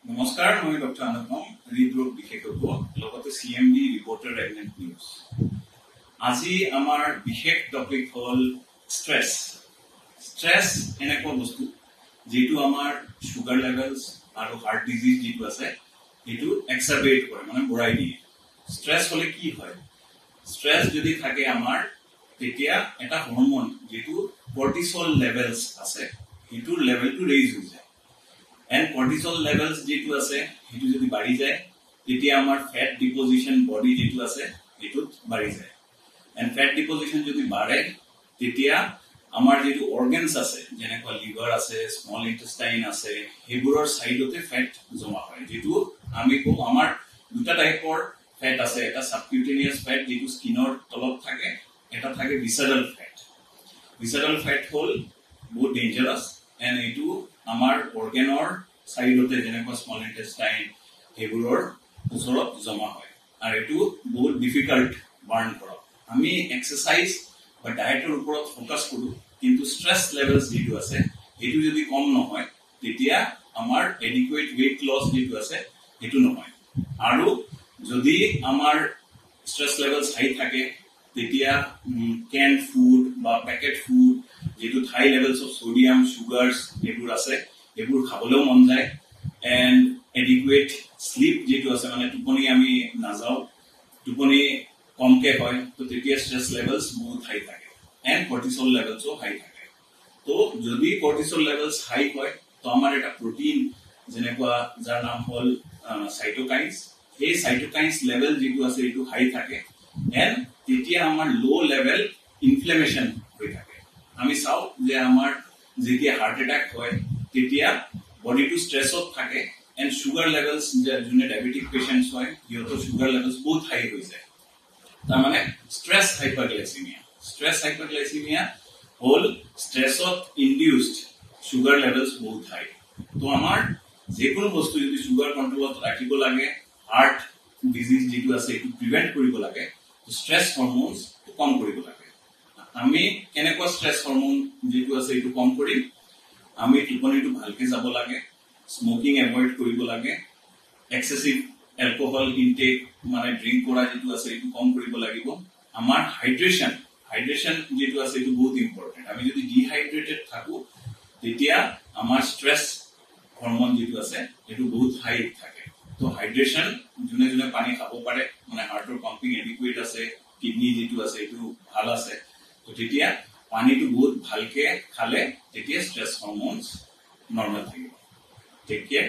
নমস্কাৰ, মই ডক্টৰ অনুপম, হৃদৰোগ বিশেষজ্ঞ, লগতে CMD ৰিপৰ্টাৰ ৰেগনেণ্ট নিউজ। আজি আমাৰ বিশেষ টপিক হ'ল ষ্ট্ৰেছ। ষ্ট্ৰেছ এনেকুৱা বস্তু যিটো আমাৰ সুগাৰ লেভেলছ আৰু হাৰ্ট ডিজিজ যিটো আছে সেইটো এক্সাৰবেট কৰে, মানে বঢ়াই দিয়ে। ষ্ট্ৰেছ হ'লে কি হয়? ষ্ট্ৰেছ যদি থাকে আমাৰ, তেতিয়া এটা হৰমন যিটো কৰ্টিসল লেভেলছ আছে সেইটোৰ লেভেলটো ৰেইজ হৈ যায়। And cortisol levels যেটো আছে হেতু যদি বাঢ়ি যায় তেতিয়া আমাৰ ফ্যাট ডিপোজিশন বডি যেটো আছে হেতুত বাঢ়ি যায়। And fat deposition যদি বাঢ়ে তেতিয়া আমাৰ যেটো অৰ্গানস আছে যেনেকৈ লিভাৰ আছে, স্মল ইন্টেস্টাইন আছে, হেবোৰৰ সাইডতে ফ্যাট জমা হয়। যেটো আমি কো আমাৰ দুটা টাইপৰ ফ্যাট আছে, এটা সাবকিউটেনিয়াস ফ্যাট যেটো স্কিনৰ তলত থাকে, এটা থাকে ভিসাৰাল ফ্যাট। ভিসাৰাল ফ্যাট হল বহুত ডেঞ্জাৰাস and এটো আমাৰ অৰ্গানৰ সাইডতে যেনেকৈ স্মল ইন্টেস্টাইন হেবোৰৰ ওচৰত জমা হয় আৰু এটো বহুত ডিফিকাল্ট বাৰ্ন কৰক। আমি এক্সাৰসাইজ বা ডায়েটৰ ওপৰত ফোকাস কৰো, কিন্তু স্ট্ৰেস লেভেলস যেটো আছে এটো যদি কম নহয় তেতিয়া আমাৰ এডিকুৱেট weight loss যেটো আছে এটো নহয়। আৰু যদি আমাৰ স্ট্রেস লেভেলস হাই থাকে তেতিয়া ক্যান ফুড বা প্যাকেট ফুড যেটো হাই লেভেলস অফ সোডিয়াম সুগারস এবোৰ আছে এবোৰ খাবলৈও মন যায়। এন্ড এডিকুৱেট স্লিপ যেটো আছে মানে টোপনি আমি নাযাও, টোপনি কমকে হয়, তো তেতিয়া স্ট্রেস লেভেলস বহুত হাই থাকে এন্ড কর্টিসল লেভেলসও হাই থাকে। তো যদি কর্টিসল লেভেলস হাই হয় তো আমাৰ এটা প্ৰটিন যেনেকুৱা যাৰ নাম হল সাইটোকাইনস, এই সাইটোকাইনস লেভেল যেটো আছে এটো হাই থাকে এন্ড তেতিয়া আমাৰ লো লেভেল ইনফ্লেমেশন হৈ থাকে। আমি চাও যে আমাৰ যেতিয়া হাৰ্ট অ্যাটাক হয় তেতিয়া বডি টু স্ট্ৰেসত থাকে এন্ড সুগাৰ লেভেলস যোনে ডায়াবেটিক পেশেন্টস হয় ইহঁতৰ সুগাৰ লেভেলস বহুত হাই হৈ যায়। তাৰ মানে স্ট্ৰেস হাইপাৰগ্লাইসেমিয়া। স্ট্ৰেস হাইপাৰগ্লাইসেমিয়া হল স্ট্ৰেসত ইনডিউসড সুগাৰ লেভেলস বহুত হাই। তো আমাৰ যেকোনো বস্তু যদি সুগাৰ কন্ট্ৰোলত ৰাখিব লাগে, হাৰ্ট ডিজিজ যেটো আছে এটো প্ৰিভেন্ট কৰিব লাগে, তো স্ট্ৰেস হৰমোনস কম কৰিব লাগে। আমি কেনেকুৱা স্ট্ৰেস হৰমোন যেটো আছে এটো কম কৰিম? আমি টোপনিটো ভালকে যাব লাগে, স্মোকিং এভয়েড কৰিব লাগে, এক্সেসিভ এলকোহল ইনটেক মানে ড্ৰিংক কৰা যেটো আছে এটো কম কৰিব লাগিব। আমাৰ হাইড্ৰেশন যেটো আছে এটো বহুত ইম্পৰ্টেন্ট। আমি যদি ডিহাইড্ৰেটেড থাকো তেতিয়া আমাৰ স্ট্ৰেস হৰমোন যেটো আছে এটো বহুত হাই থাকে। তো হাইড্ৰেশন যোনে যোনে পানী খাব পাৰে, মানে হাৰ্টৰ পাম্পিং এডিকুৱেট আছে, কিডনি যেটো আছে এটো ভাল আছে, তো তেতিয়া পানীটো বহুত ভালকে খালে তেতিয়া স্ট্রেস হরমোনস নরমাল থাকিব। Take care.